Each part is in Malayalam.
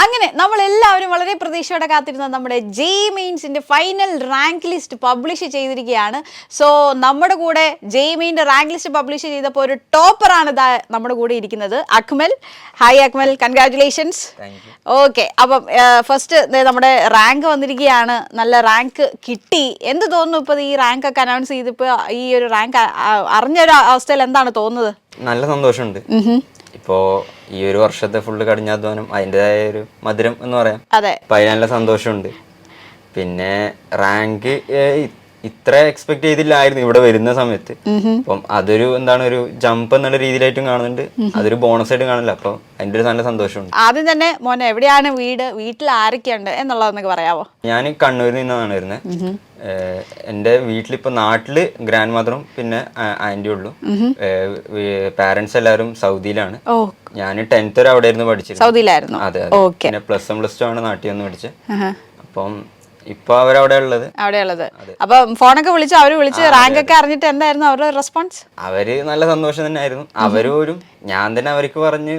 അങ്ങനെ നമ്മളെല്ലാവരും വളരെ പ്രതീക്ഷയോടെ കാത്തിരുന്ന നമ്മുടെ ജെഇ മെയിൻസിന്റെ ഫൈനൽ റാങ്ക് ലിസ്റ്റ് പബ്ലിഷ് ചെയ്തിരിക്കുകയാണ്. സോ നമ്മുടെ കൂടെ ജെഇ മെയിൻ്റെ റാങ്ക് ലിസ്റ്റ് പബ്ലിഷ് ചെയ്തപ്പോൾ ഒരു ടോപ്പറാണ് ഇതാ നമ്മുടെ കൂടെ ഇരിക്കുന്നത്, Akmal. Hi Akmal, congratulations. Okay, അപ്പം ഫസ്റ്റ് നമ്മുടെ റാങ്ക് വന്നിരിക്കുകയാണ്. നല്ല റാങ്ക് കിട്ടി. എന്ത് തോന്നുന്നു ഇപ്പോൾ ഈ റാങ്ക് ഒക്കെ അനൗൺസ് ചെയ്തപ്പോൾ ഈ ഒരു റാങ്ക് അറിഞ്ഞൊരു അവസ്ഥയിൽ എന്താണ് തോന്നുന്നത്? നല്ല സന്തോഷമുണ്ട്. ഇപ്പോ ഈ ഒരു വർഷത്തെ ഫുള്ള് കഠിനാധ്വാനം അതിൻ്റെതായ ഒരു മധുരം എന്ന് പറയാം. അതെ, അപ്പൊ അതിന് നല്ല സന്തോഷമുണ്ട്. പിന്നെ റാങ്ക് ഇത്ര എക്സ്പെക്ട് ചെയ്തില്ലായിരുന്നു ഇവിടെ വരുന്ന സമയത്ത്. അപ്പം അതൊരു എന്താണ് ഒരു ജമ്പ് എന്നുള്ള രീതിയിലായിട്ടും കാണുന്നുണ്ട്, അതൊരു ബോണസ് ആയിട്ടും കാണില്ല. അപ്പൊ അതിന്റെ ഒരു നല്ല സന്തോഷമുണ്ട്. ആദ്യം തന്നെ മോനെ എവിടെയാണ് വീട്, വീട്ടിൽ ആരൊക്കെയുണ്ട് എന്നുള്ളതെന്നൊക്കെ പറയാമോ? ഞാൻ കണ്ണൂരിൽ നിന്നാണ് വരുന്നത്. എൻ്റെ വീട്ടിലിപ്പോൾ നാട്ടില് ഗ്രാൻഡ് മദറും പിന്നെ ആൻറ്റി ഉള്ളു. പാരന്റ്സ് എല്ലാവരും സൗദിയിലാണ്. ഞാൻ 10th വരെ അവിടെ ആയിരുന്നു പഠിച്ചത്. സൗദിയിലായിരുന്നു? അതെ. പിന്നെ +1 +2 ആണ് നാട്ടിൽ വന്ന് പഠിച്ചത്. അപ്പം ഇപ്പൊ അവരവിടെ ഉള്ളത്. അപ്പൊ ഫോണൊക്കെ വിളിച്ചു, അവര് വിളിച്ച് റാങ്ക് ഒക്കെ അറിഞ്ഞിട്ട് എന്തായിരുന്നു അവരുടെ റെസ്പോൺസ്? അവര് നല്ല സന്തോഷം തന്നെ ആയിരുന്നു. അവരും ഞാൻ തന്നെ അവർക്ക് പറഞ്ഞ്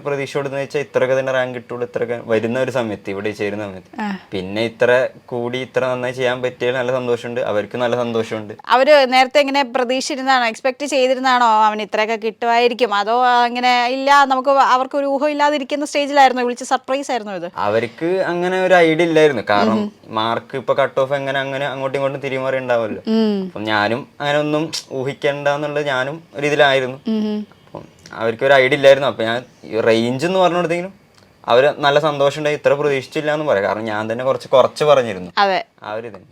പ്രതീക്ഷ കൊടുത്തെന്ന് വെച്ചാൽ ഇത്രയൊക്കെ തന്നെ റാങ്ക് കിട്ടുള്ളൂ, ഇത്രയൊക്കെ വരുന്ന ഒരു സമയത്ത് ഇവിടെ ചേരുന്ന സമയത്ത്. പിന്നെ ഇത്ര കൂടി ഇത്ര നന്നായി ചെയ്യാൻ പറ്റിയാൽ നല്ല സന്തോഷമുണ്ട്, അവർക്ക് നല്ല സന്തോഷമുണ്ട്. അവര് നേരത്തെ എങ്ങനെ പ്രതീക്ഷിച്ചിരുന്നാണോ, എക്സ്പെക്ട് ചെയ്തിരുന്നാണോ അവന് ഇത്രയൊക്കെ കിട്ടുമായിരിക്കും, അതോ അങ്ങനെ ഇല്ല നമുക്ക് അവർക്ക് ഒരു ഊഹം ഇല്ലാതിരിക്കുന്ന സ്റ്റേജിലായിരുന്നു വിളിച്ച് സർപ്രൈസ് ആയിരുന്നു ഇത്? അവർക്ക് അങ്ങനെ ഒരു ഐഡിയ ഇല്ലായിരുന്നു. കാരണം മാർക്ക് ഇപ്പൊ കട്ട് ഓഫ് അങ്ങനെ അങ്ങോട്ടും ഇങ്ങോട്ടും തിരിമാറി ഉണ്ടാവുമല്ലോ. അപ്പം ഞാനും അങ്ങനെ ഒന്നും ഊഹിക്കണ്ടെന്നുള്ളത് ഞാനും ഒരു ഇതിലായിരുന്നു. അപ്പം അവർക്ക് ഒരു ഐഡിയ ഇല്ലായിരുന്നു. അപ്പൊ ഞാൻ റേഞ്ച് എന്ന് പറഞ്ഞു കൊടുത്തെങ്കിലും അവര് നല്ല സന്തോഷം ഉണ്ടായി. ഇത്ര പ്രതീക്ഷിച്ചില്ല എന്ന് പറയാം, കാരണം ഞാൻ തന്നെ കുറച്ച് പറഞ്ഞിരുന്നു. അതെ,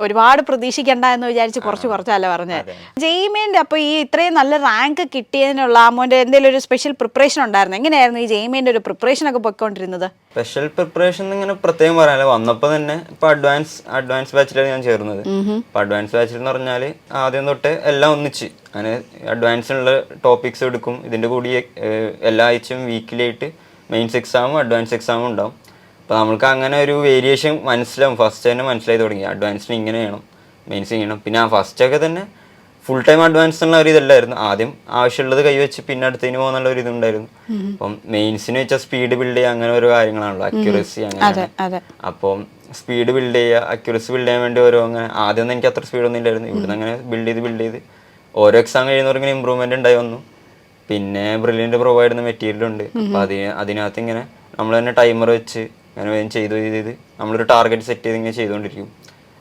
ഒരുപാട് പ്രതീക്ഷിക്കണ്ട എന്ന് വിചാരിച്ച് കുറച്ചല്ല പറഞ്ഞത്. ജെഇ മെയിൻ്റെ അപ്പൊ ഈ ഇത്രയും നല്ല റാങ്ക് കിട്ടിയതിനുള്ള അമ്മോന്റെ എന്തെങ്കിലും ഒരു സ്പെഷ്യൽ പ്രിപ്പറേഷൻ ഉണ്ടായിരുന്നു? എങ്ങനെയായിരുന്നു ഈ ജെഇ മെയിൻ്റെ ഒരു പ്രിപ്പറേഷൻ ഒക്കെ പോയിക്കൊണ്ടിരുന്നത്? സ്പെഷ്യൽ പ്രിപ്പറേഷൻ ഇങ്ങനെ പ്രത്യേകം പറയാനല്ലോ, വന്നപ്പോ തന്നെ ഇപ്പൊ അഡ്വാൻസ് ബാച്ചിലാണ് ഞാൻ ചേർന്നത്. അപ്പൊ അഡ്വാൻസ് ബാച്ചിൽ എന്ന് പറഞ്ഞാല് ആദ്യം തൊട്ട് എല്ലാം ഒന്നിച്ച് അങ്ങനെ അഡ്വാൻസിനുള്ള ടോപ്പിക്സ് എടുക്കും. ഇതിന്റെ കൂടി എല്ലാ ആഴ്ചയും വീക്കിലി ആയിട്ട് മെയിൻസ് എക്സാമും അഡ്വാൻസ് എക്സാമും ഉണ്ടാവും. അപ്പോൾ നമുക്ക് അങ്ങനെ ഒരു വേരിയേഷൻ മനസ്സിലാവും. ഫസ്റ്റ് തന്നെ മനസ്സിലായി തുടങ്ങി അഡ്വാൻസിന് ഇങ്ങനെ ചെയ്യണം, മെയിൻസ് ചെയ്യണം. പിന്നെ ആ ഫസ്റ്റൊക്കെ തന്നെ ഫുൾ ടൈം അഡ്വാൻസ് എന്നുള്ള ഒരു ഇതല്ലായിരുന്നു. ആദ്യം ആവശ്യമുള്ളത് കൈവച്ച് പിന്നെ അടുത്തതിന് പോകുന്നുള്ള ഒരു ഇതുണ്ടായിരുന്നു. അപ്പം മെയിൻസിന് വെച്ചാൽ സ്പീഡ് ബിൽഡ് ചെയ്യുക, അങ്ങനെ ഓരോ കാര്യങ്ങളാണല്ലോ, അക്യുറസി അങ്ങനെ. അപ്പം സ്പീഡ് ബിൽഡ് ചെയ്യുക, അക്യുറസി ബിൽഡ് ചെയ്യാൻ വേണ്ടി ഓരോ അങ്ങനെ ആദ്യമൊന്നും എനിക്ക് അത്ര സ്പീഡൊന്നും ഇല്ലായിരുന്നു. ഇവിടുന്ന് അങ്ങനെ ബിൽഡ് ചെയ്ത് ഓരോ എക്സാം കഴിയുന്നവർക്ക് ഇമ്പ്രൂവ്മെന്റ് ഉണ്ടായി വന്നു. പിന്നെ ബ്രില്യൻ്റ് പ്രൊവൈഡ് ചെയ്യുന്ന മെറ്റീരിയൽ ഉണ്ട്. അപ്പം അതിനകത്ത് ഇങ്ങനെ നമ്മൾ തന്നെ ടൈമർ വെച്ച് അങ്ങനെ വേഗം ചെയ്ത് നമ്മളൊരു ടാർഗറ്റ് സെറ്റ് ചെയ്ത് ഇങ്ങനെ ചെയ്തുകൊണ്ടിരിക്കും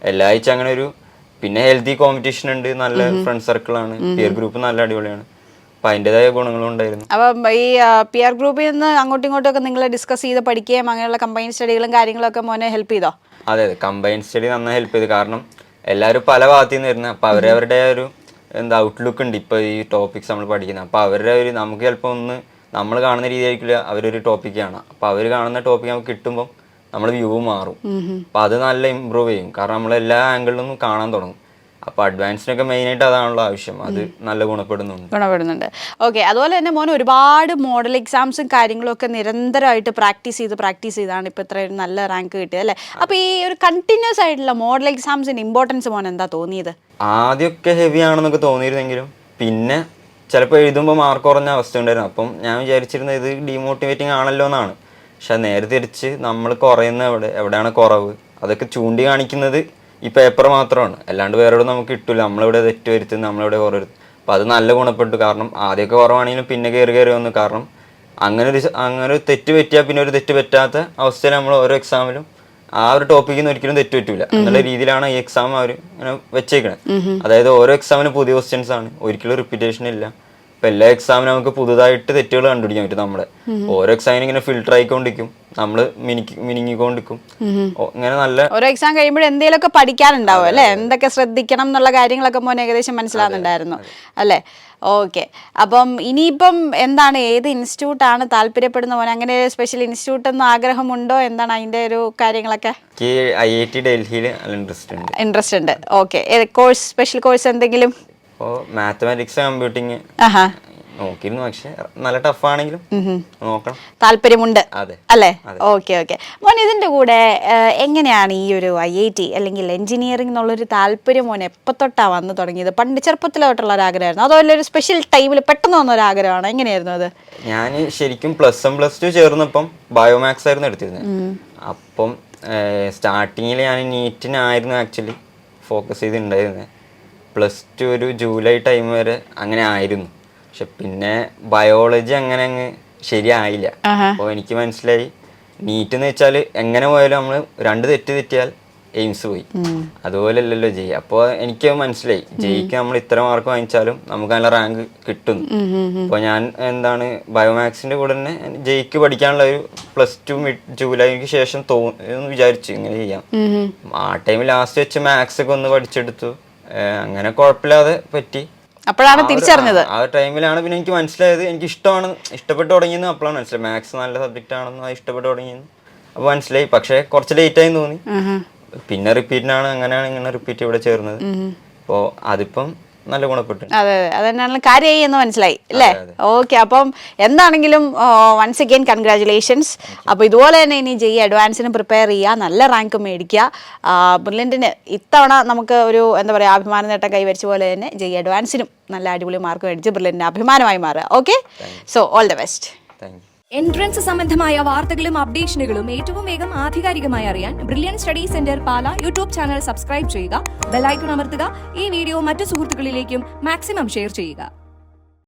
എല്ലാ ആഴ്ച അങ്ങനെ ഒരു. പിന്നെ ഹെൽത്തി കോമ്പറ്റീഷൻ ഉണ്ട്, നല്ല ഫ്രണ്ട് സർക്കിളാണ്, പിയർ ഗ്രൂപ്പ് നല്ല അടിപൊളിയാണ്. അപ്പം അതിൻ്റെതായ ഗുണങ്ങളും ഉണ്ടായിരുന്നു. അപ്പം ഈ പിയർ ഗ്രൂപ്പിൽ നിന്ന് അങ്ങോട്ടും ഇങ്ങോട്ടും ഒക്കെ നിങ്ങൾ ഡിസ്കസ് ചെയ്ത് പഠിക്കുകയും അങ്ങനെയുള്ള കമ്പൈൻ സ്റ്റഡികളും കാര്യങ്ങളൊക്കെ മോനെ ഹെൽപ്പ് ചെയ്തോ? അതെ, കമ്പൈൻ സ്റ്റഡി നന്നായി ഹെൽപ്പ് ചെയ്തു. കാരണം എല്ലാവരും പല ഭാഗത്തു നിന്ന് വരുന്നത്. അപ്പം അവരവരുടെ ഒരു ഔട്ട്ലുക്ക് ഉണ്ട് ഇപ്പോൾ ഈ ടോപ്പിക്സ് നമ്മൾ പഠിക്കുന്നത്. അപ്പോൾ അവരുടെ ഒരു നമുക്ക് ചിലപ്പോൾ ഒന്ന് നമ്മൾ കാണുന്ന രീതിയായിരിക്കില്ല അവരൊരു ടോപ്പിക്ക് കാണാം. അപ്പോൾ അവർ കാണുന്ന ടോപ്പിക്ക് നമുക്ക് കിട്ടുമ്പോൾ നമ്മൾ വ്യൂ മാറും. അപ്പോൾ അത് നല്ല ഇമ്പ്രൂവ് ചെയ്യും, കാരണം നമ്മൾ എല്ലാ ആംഗിളിലും കാണാൻ തുടങ്ങും. അപ്പോൾ അഡ്വാൻസിനൊക്കെ മെയിനായിട്ട് അതാണല്ലോ ആവശ്യം, അത് നല്ല ഗുണപ്പെടുന്നുണ്ട്. ഓക്കെ, അതുപോലെ തന്നെ മോൻ ഒരുപാട് മോഡൽ എക്സാംസും കാര്യങ്ങളും ഒക്കെ നിരന്തരമായിട്ട് പ്രാക്ടീസ് ചെയ്താണ് ഇപ്പോൾ ഇത്രയും നല്ല റാങ്ക് കിട്ടിയത് അല്ലേ? അപ്പോൾ ഈ ഒരു കണ്ടിന്യൂസ് ആയിട്ടുള്ള മോഡൽ എക്സാംസിൻ്റെ ഇമ്പോർട്ടൻസ് മോൻ എന്താ തോന്നിയത്? ആദ്യമൊക്കെ ഹെവി ആണെന്നൊക്കെ തോന്നിയിരുന്നെങ്കിലും പിന്നെ ചിലപ്പോൾ എഴുതുമ്പോൾ മാർക്ക് കുറഞ്ഞ അവസ്ഥ ഉണ്ടായിരുന്നു. അപ്പം ഞാൻ വിചാരിച്ചിരുന്നത് ഇത് ഡീമോട്ടിവേറ്റിംഗ് ആണല്ലോ എന്നാണ്. പക്ഷെ നേരെ തിരിച്ച് നമ്മൾ കുറയുന്ന എവിടെയാണ് കുറവ് അതൊക്കെ ചൂണ്ടി കാണിക്കുന്നത് ഈ പേപ്പർ മാത്രമാണ്, അല്ലാണ്ട് വേറെ നമുക്ക് കിട്ടില്ല. നമ്മളിവിടെ തെറ്റ് വരുത്തുന്നത്, നമ്മളിവിടെ കുറവരുത്തും. അപ്പോൾ അത് നല്ല ഗുണപ്പെട്ടു. കാരണം ആദ്യമൊക്കെ കുറവാണെങ്കിലും പിന്നെ കയറി വന്നു. കാരണം അങ്ങനെ ഒരു തെറ്റ് പറ്റിയാൽ പിന്നെ ഒരു തെറ്റ് പറ്റാത്ത അവസ്ഥയിൽ നമ്മൾ ഓരോ എക്സാമിലും ആ ഒരു ടോപ്പിക്കിൽ നിന്ന് ഒരിക്കലും തെറ്റ് പറ്റൂല എന്നുള്ള രീതിയിലാണ് ഈ എക്സാം അവർ ഇങ്ങനെ വെച്ചേക്കണത്. അതായത് ഓരോ എക്സാമിനും പുതിയ ക്വസ്റ്റ്യൻസ് ആണ്, ഒരിക്കലും റിപ്പീറ്റേഷൻ ഇല്ല. ഇപ്പൊ എല്ലാ എക്സാമിനും നമുക്ക് പുതുതായിട്ട് തെറ്റുകൾ കണ്ടുപിടിക്കാൻ പറ്റും. നമ്മുടെ ഓരോ എക്സാമിനും ഇങ്ങനെ ഫിൽട്ടർ ആയിക്കൊണ്ടിരിക്കും, നമ്മള് മിനിങ്ങിക്കൊണ്ടിരിക്കും. ഇങ്ങനെ നല്ല ഓരോ എക്സാം കഴിയുമ്പോൾ എന്തെങ്കിലുമൊക്കെ പഠിക്കാനുണ്ടാവും അല്ലെ, എന്തൊക്കെ ശ്രദ്ധിക്കണം എന്നുള്ള കാര്യങ്ങളൊക്കെ മോനെ ഏകദേശം മനസ്സിലാകുന്നുണ്ടായിരുന്നു അല്ലേ? ഓക്കെ, അപ്പം ഇനിയിപ്പം എന്താണ്, ഏത് ഇൻസ്റ്റിറ്റ്യൂട്ടാണ് താല്പര്യപ്പെടുന്ന മോനെ? അങ്ങനെ സ്പെഷ്യൽ ഇൻസ്റ്റിറ്റ്യൂട്ട് എന്ന ആഗ്രഹമുണ്ടോ? എന്താണ് അതിന്റെ ഒരു കാര്യങ്ങളൊക്കെ? IIT ഡൽഹിയിൽ ഇൻട്രസ്റ്റ് ഉണ്ട്. ഓക്കെ, സ്പെഷ്യൽ കോഴ്സ് എന്തെങ്കിലും? മാത്തമാറ്റിക്സ് കമ്പ്യൂട്ടിങ് നോക്കിയിരുന്നു, പക്ഷെ നല്ല ടഫാണെങ്കിലും നോക്കണം, താല്പര്യമുണ്ട് അതെ അല്ലേ? Okay okay. മോൻ ഇതിന്റെ കൂടെ എങ്ങനെയാണ് ഈ ഒരു IIT അല്ലെങ്കിൽ എഞ്ചിനീയറിംഗ് എന്നുള്ളൊരു താല്പര്യം മോൻ എപ്പോൾ തൊട്ടാ വന്നു തുടങ്ങിയത്? പണ്ട് ചെറുപ്പത്തിലോട്ടുള്ള ഒരു ആഗ്രഹമായിരുന്നു, അതോ ഒരു സ്പെഷ്യൽ ടൈമിൽ പെട്ടെന്ന് വന്ന ഒരു ആഗ്രഹമാണ്? എങ്ങനെയായിരുന്നു അത്? ഞാൻ ശരിക്കും +1 +2 ചേർന്നപ്പം ബയോമാക്സ് ആയിരുന്നു എടുത്തിരുന്നത്. അപ്പം സ്റ്റാർട്ടിങ്ങിൽ ഞാൻ നീറ്റിനായിരുന്നു ആക്ച്വലി ഫോക്കസ് ചെയ്തിട്ടുണ്ടായിരുന്നത്. +2 ഒരു ജൂലൈ ടൈം വരെ അങ്ങനെ ആയിരുന്നു. പക്ഷെ പിന്നെ ബയോളജി അങ്ങനെ അങ്ങ് ശരിയായില്ല. അപ്പോൾ എനിക്ക് മനസ്സിലായി നീറ്റ് എന്ന് വെച്ചാൽ എങ്ങനെ പോയാലും നമ്മൾ 2 തെറ്റ് തെറ്റിയാൽ എയിംസ് പോയി, അതുപോലെയല്ലല്ലോ ജെയ്. അപ്പോൾ എനിക്ക് മനസ്സിലായി ജെയ്ക്ക് നമ്മൾ ഇത്ര മാർക്ക് വാങ്ങിച്ചാലും നമുക്ക് നല്ല റാങ്ക് കിട്ടുന്നു. അപ്പോൾ ഞാൻ എന്താണ് ബയോമാക്സിന്റെ കൂടെ തന്നെ ജെയ്ക്ക് പഠിക്കാനുള്ള ഒരു +2 ജൂലൈക്ക് ശേഷം തോന്നുന്നു വിചാരിച്ചു ഇങ്ങനെ ചെയ്യാം. ആ ടൈമിൽ ലാസ്റ്റ് വെച്ച് മാത്സ് ഒക്കെ ഒന്ന് പഠിച്ചെടുത്തു, അങ്ങനെ കുഴപ്പമില്ലാതെ പറ്റി. അപ്പോഴാണ് തിരിച്ചറിഞ്ഞത്. ആ ടൈമിലാണ് പിന്നെ എനിക്ക് മനസ്സിലായത് എനിക്ക് ഇഷ്ടപ്പെട്ടു തുടങ്ങിയെന്ന്. അപ്പോഴാണ് മനസ്സിലായി മാത്സ് നല്ല സബ്ജക്റ്റ് ആണെന്ന്, അത് ഇഷ്ടപ്പെട്ടു തുടങ്ങിയെന്ന് അപ്പോൾ മനസ്സിലായി. പക്ഷെ കുറച്ച് ലേറ്റ് ആയി തോന്നി. പിന്നെ റിപ്പീറ്റിനാണ്, അങ്ങനെയാണ് ഇങ്ങനെ റിപ്പീറ്റ് ഇവിടെ ചേർന്നത്. അപ്പോൾ അതിപ്പം നല്ല ഗുണപ്പെട്ടു. അതെ അതെ, അതന്നെയാണ് കാര്യമായി എന്ന് മനസ്സിലായി അല്ലേ? ഓക്കെ. അപ്പം എന്താണെങ്കിലും വൺസ് അഗെയിൻ കൺഗ്രാറ്റുലേഷൻസ്. അപ്പോൾ ഇതുപോലെ തന്നെ ഇനി ജെയ് അഡ്വാൻസിന് പ്രിപ്പയർ ചെയ്യുക, നല്ല റാങ്ക് മേടിക്കുക. ബ്രില്യൻറ്റിന് ഇത്തവണ നമുക്ക് ഒരു എന്താ പറയുക അഭിമാന നേട്ടം കൈവരിച്ച പോലെ തന്നെ ജെയ് അഡ്വാൻസിനും നല്ല അടിപൊളി മാർക്ക് മേടിച്ച് ബ്രില്യൻറ്റിന് അഭിമാനമായി മാറുക. Okay, so all the best. Thank you. Entrance സംബന്ധമായ വാർത്തകളും അപ്ഡേഷനുകളും ഏറ്റവും വേഗം ആധികാരികമായി അറിയാൻ ബ്രില്യൻ സ്റ്റഡി സെന്റർ പാല യൂട്യൂബ് ചാനൽ സബ്സ്ക്രൈബ് ചെയ്യുക, ബെൽ ഐക്കൺ അമർത്തുക, ഈ വീഡിയോ മറ്റു സുഹൃത്തുക്കളിലേക്കും മാക്സിമം ഷെയർ ചെയ്യുക.